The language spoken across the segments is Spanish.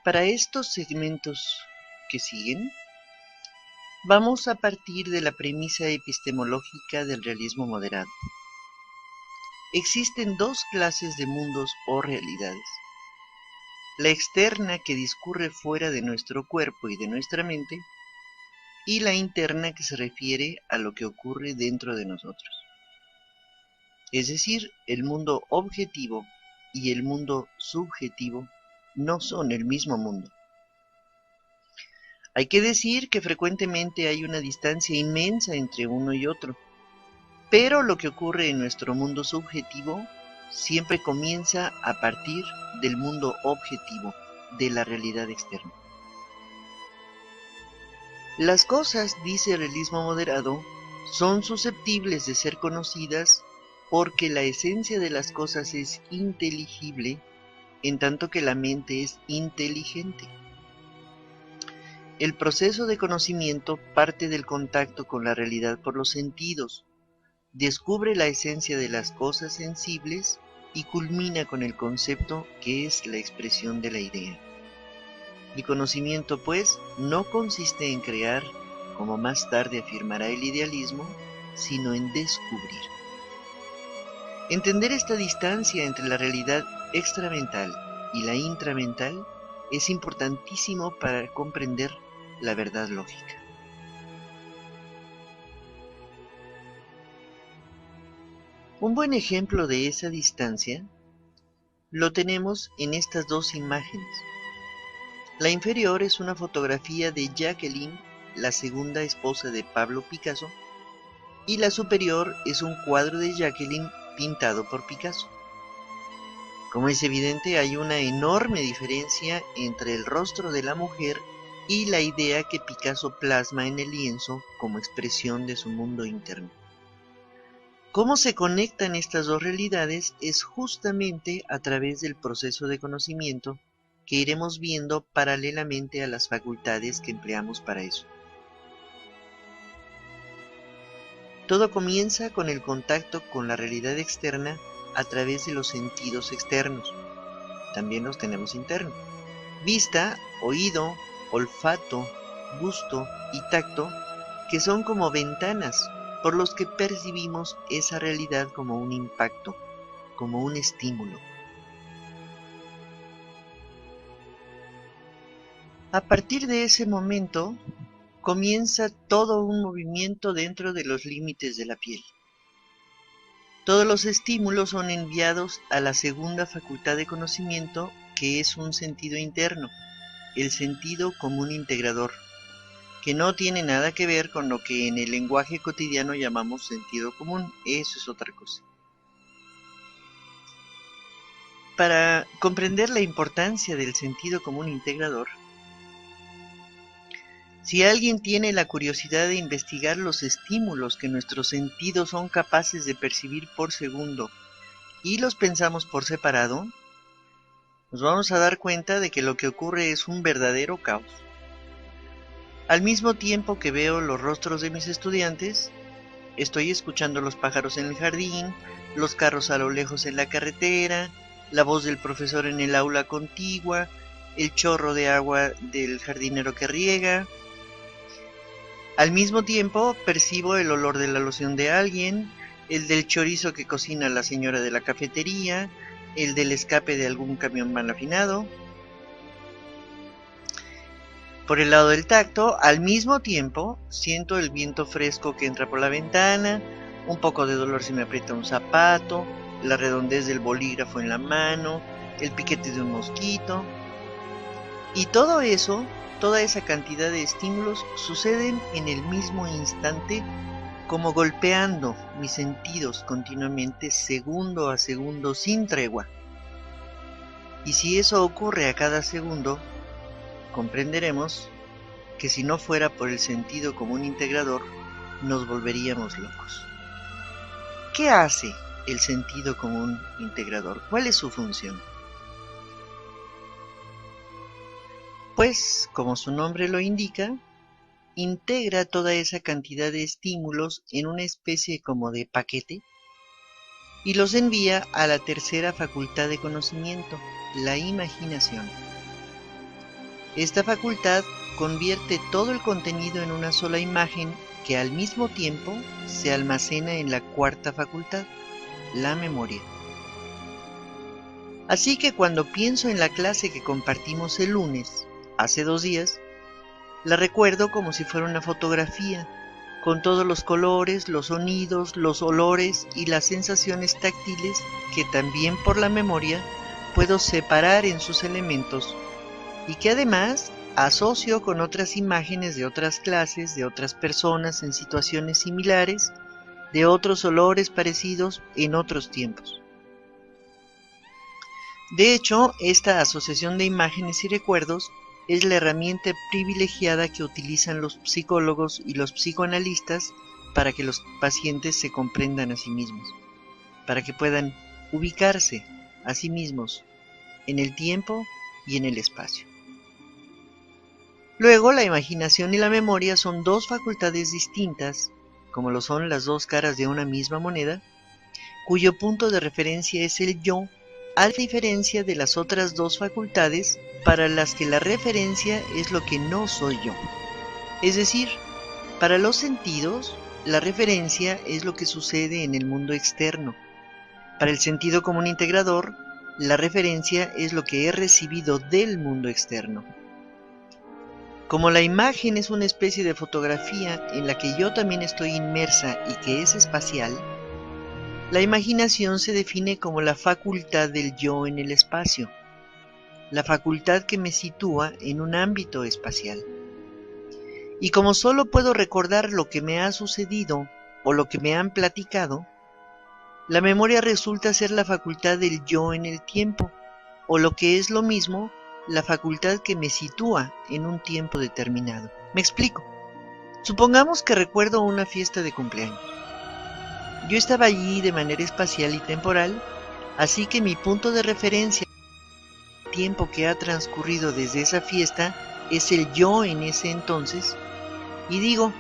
Para estos segmentos que siguen, vamos a partir de la premisa epistemológica del realismo moderado. Existen dos clases de mundos o realidades. La externa, que discurre fuera de nuestro cuerpo y de nuestra mente, y la interna, que se refiere a lo que ocurre dentro de nosotros. Es decir, el mundo objetivo y el mundo subjetivo no son el mismo mundo. Hay que decir que frecuentemente hay una distancia inmensa entre uno y otro, pero lo que ocurre en nuestro mundo subjetivo siempre comienza a partir del mundo objetivo, de la realidad externa. Las cosas, dice el realismo moderado, son susceptibles de ser conocidas porque la esencia de las cosas es inteligible, en tanto que la mente es inteligente. El proceso de conocimiento parte del contacto con la realidad por los sentidos, descubre la esencia de las cosas sensibles y culmina con el concepto que es la expresión de la idea. El conocimiento, pues, no consiste en crear, como más tarde afirmará el idealismo, sino en descubrir. Entender esta distancia entre la realidad extramental y la intramental es importantísimo para comprender la verdad lógica. Un buen ejemplo de esa distancia lo tenemos en estas dos imágenes. La inferior es una fotografía de Jacqueline, la segunda esposa de Pablo Picasso, y la superior es un cuadro de Jacqueline pintado por Picasso. Como es evidente, hay una enorme diferencia entre el rostro de la mujer y la idea que Picasso plasma en el lienzo como expresión de su mundo interno. Cómo se conectan estas dos realidades es justamente a través del proceso de conocimiento que iremos viendo paralelamente a las facultades que empleamos para eso. Todo comienza con el contacto con la realidad externa a través de los sentidos externos. También los tenemos internos. Vista, oído, olfato, gusto y tacto, que son como ventanas por los que percibimos esa realidad como un impacto, como un estímulo. A partir de ese momento, comienza todo un movimiento dentro de los límites de la piel. Todos los estímulos son enviados a la segunda facultad de conocimiento, que es un sentido interno, el sentido común integrador, que no tiene nada que ver con lo que en el lenguaje cotidiano llamamos sentido común. Eso es otra cosa. Para comprender la importancia del sentido común integrador, si alguien tiene la curiosidad de investigar los estímulos que nuestros sentidos son capaces de percibir por segundo y los pensamos por separado, nos vamos a dar cuenta de que lo que ocurre es un verdadero caos. Al mismo tiempo que veo los rostros de mis estudiantes, estoy escuchando los pájaros en el jardín, los carros a lo lejos en la carretera, la voz del profesor en el aula contigua, el chorro de agua del jardinero que riega. Al mismo tiempo percibo el olor de la loción de alguien, el del chorizo que cocina la señora de la cafetería, el del escape de algún camión mal afinado. Por el lado del tacto, al mismo tiempo siento el viento fresco que entra por la ventana, un poco de dolor si me aprieta un zapato, la redondez del bolígrafo en la mano, el piquete de un mosquito. Y todo eso, toda esa cantidad de estímulos suceden en el mismo instante, como golpeando mis sentidos continuamente, segundo a segundo, sin tregua. Y si eso ocurre a cada segundo, comprenderemos que si no fuera por el sentido común integrador, nos volveríamos locos. ¿Qué hace el sentido común integrador? ¿Cuál es su función? Pues, como su nombre lo indica, integra toda esa cantidad de estímulos en una especie como de paquete y los envía a la tercera facultad de conocimiento, la imaginación. Esta facultad convierte todo el contenido en una sola imagen que al mismo tiempo se almacena en la cuarta facultad, la memoria. Así que cuando pienso en la clase que compartimos el lunes, hace 2 días, la recuerdo como si fuera una fotografía, con todos los colores, los sonidos, los olores y las sensaciones táctiles que también por la memoria puedo separar en sus elementos y que además asocio con otras imágenes de otras clases, de otras personas en situaciones similares, de otros olores parecidos en otros tiempos. De hecho, esta asociación de imágenes y recuerdos es la herramienta privilegiada que utilizan los psicólogos y los psicoanalistas para que los pacientes se comprendan a sí mismos, para que puedan ubicarse a sí mismos en el tiempo y en el espacio. Luego, la imaginación y la memoria son 2 facultades distintas, como lo son las 2 caras de una misma moneda, cuyo punto de referencia es el yo, a diferencia de las otras 2 facultades para las que la referencia es lo que no soy yo. Es decir, para los sentidos, la referencia es lo que sucede en el mundo externo. Para el sentido común integrador, la referencia es lo que he recibido del mundo externo. Como la imagen es una especie de fotografía en la que yo también estoy inmersa y que es espacial, la imaginación se define como la facultad del yo en el espacio, la facultad que me sitúa en un ámbito espacial. Y como solo puedo recordar lo que me ha sucedido o lo que me han platicado, la memoria resulta ser la facultad del yo en el tiempo, o lo que es lo mismo, la facultad que me sitúa en un tiempo determinado. Me explico. Supongamos que recuerdo una fiesta de cumpleaños. Yo estaba allí de manera espacial y temporal, así que mi punto de referencia, el tiempo que ha transcurrido desde esa fiesta, es el yo en ese entonces, y digo,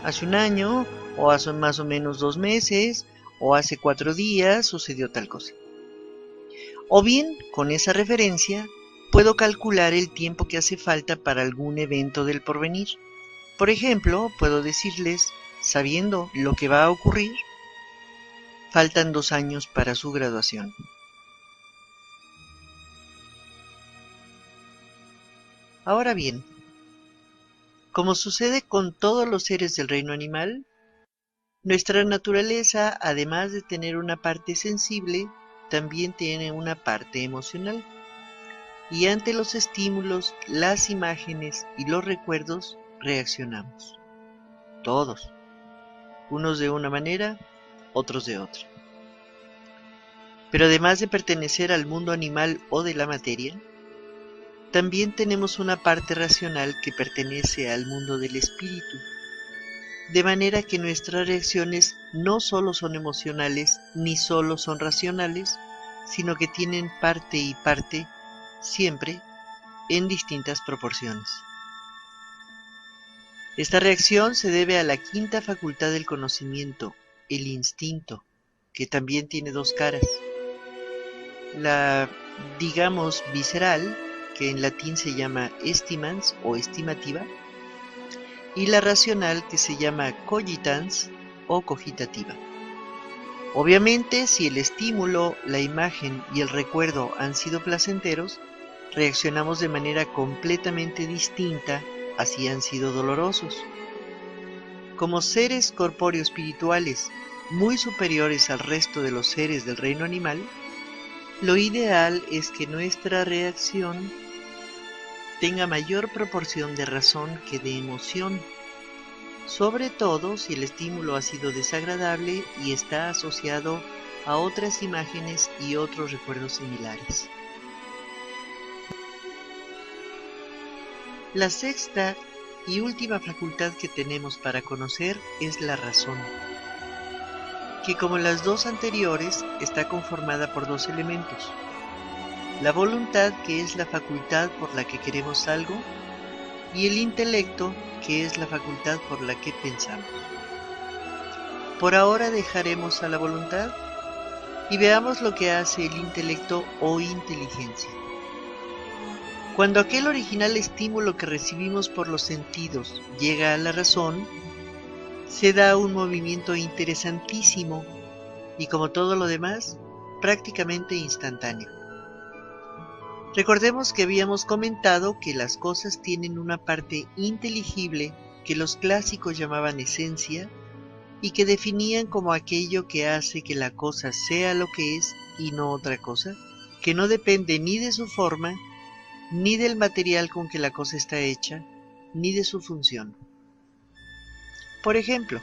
hace 1 año, o hace más o menos 2 meses, o hace 4 días sucedió tal cosa. O bien, con esa referencia, puedo calcular el tiempo que hace falta para algún evento del porvenir. Por ejemplo, puedo decirles, sabiendo lo que va a ocurrir, faltan 2 años para su graduación. Ahora bien, como sucede con todos los seres del reino animal, nuestra naturaleza, además de tener una parte sensible, también tiene una parte emocional. Y ante los estímulos, las imágenes y los recuerdos reaccionamos. Todos. Unos de una manera, otros de otra. Pero además de pertenecer al mundo animal o de la materia, también tenemos una parte racional que pertenece al mundo del espíritu, de manera que nuestras reacciones no solo son emocionales ni solo son racionales, sino que tienen parte y parte, siempre, en distintas proporciones. Esta reacción se debe a la quinta facultad del conocimiento, el instinto, que también tiene 2 caras. La, digamos, visceral, que en latín se llama estimans o estimativa, y la racional, que se llama cogitans o cogitativa. Obviamente, si el estímulo, la imagen y el recuerdo han sido placenteros, reaccionamos de manera completamente distinta, así han sido dolorosos. Como seres corpóreo-espirituales muy superiores al resto de los seres del reino animal, lo ideal es que nuestra reacción tenga mayor proporción de razón que de emoción, sobre todo si el estímulo ha sido desagradable y está asociado a otras imágenes y otros recuerdos similares. La sexta y última facultad que tenemos para conocer es la razón, que como las 2 anteriores está conformada por 2 elementos: la voluntad, que es la facultad por la que queremos algo, y el intelecto, que es la facultad por la que pensamos. Por ahora dejaremos a la voluntad y veamos lo que hace el intelecto o inteligencia. Cuando aquel original estímulo que recibimos por los sentidos llega a la razón, se da un movimiento interesantísimo y, como todo lo demás, prácticamente instantáneo. Recordemos que habíamos comentado que las cosas tienen una parte inteligible que los clásicos llamaban esencia y que definían como aquello que hace que la cosa sea lo que es y no otra cosa, que no depende ni de su forma, ni del material con que la cosa está hecha, ni de su función. Por ejemplo,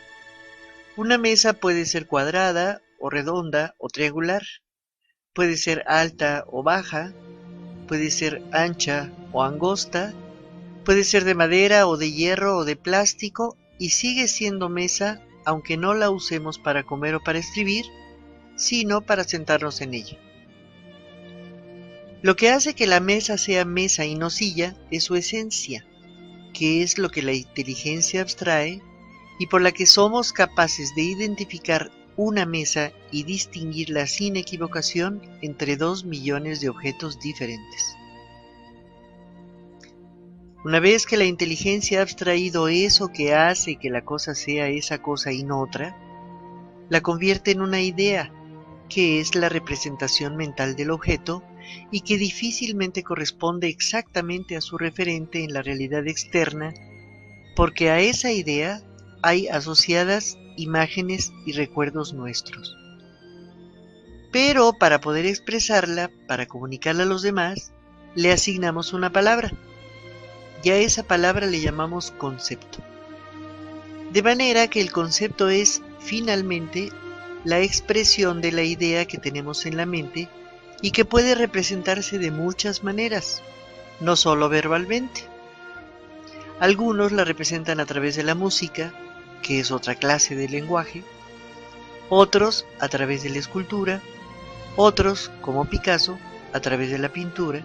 una mesa puede ser cuadrada o redonda o triangular, puede ser alta o baja, puede ser ancha o angosta, puede ser de madera o de hierro o de plástico y sigue siendo mesa aunque no la usemos para comer o para escribir, sino para sentarnos en ella. Lo que hace que la mesa sea mesa y no silla es su esencia, que es lo que la inteligencia abstrae y por la que somos capaces de identificar una mesa y distinguirla sin equivocación entre 2 millones de objetos diferentes. Una vez que la inteligencia ha abstraído eso que hace que la cosa sea esa cosa y no otra, la convierte en una idea, que es la representación mental del objeto y que difícilmente corresponde exactamente a su referente en la realidad externa, porque a esa idea hay asociadas imágenes y recuerdos nuestros. Pero para poder expresarla, para comunicarla a los demás, le asignamos una palabra. Y a esa palabra le llamamos concepto. De manera que el concepto es, finalmente, la expresión de la idea que tenemos en la mente y que puede representarse de muchas maneras, no solo verbalmente. Algunos la representan a través de la música, que es otra clase de lenguaje, otros a través de la escultura, otros, como Picasso, a través de la pintura.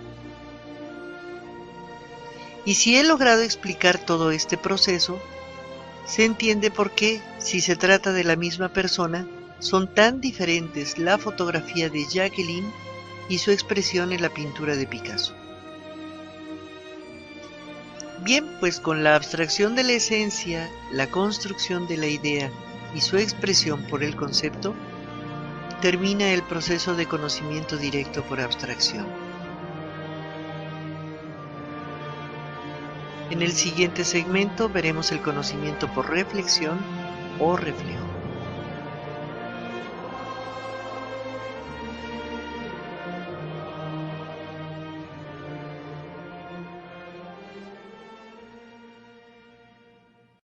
Y si he logrado explicar todo este proceso, se entiende por qué, si se trata de la misma persona, son tan diferentes la fotografía de Jacqueline y su expresión en la pintura de Picasso. Bien, pues con la abstracción de la esencia, la construcción de la idea y su expresión por el concepto, termina el proceso de conocimiento directo por abstracción. En el siguiente segmento veremos el conocimiento por reflexión o reflejo.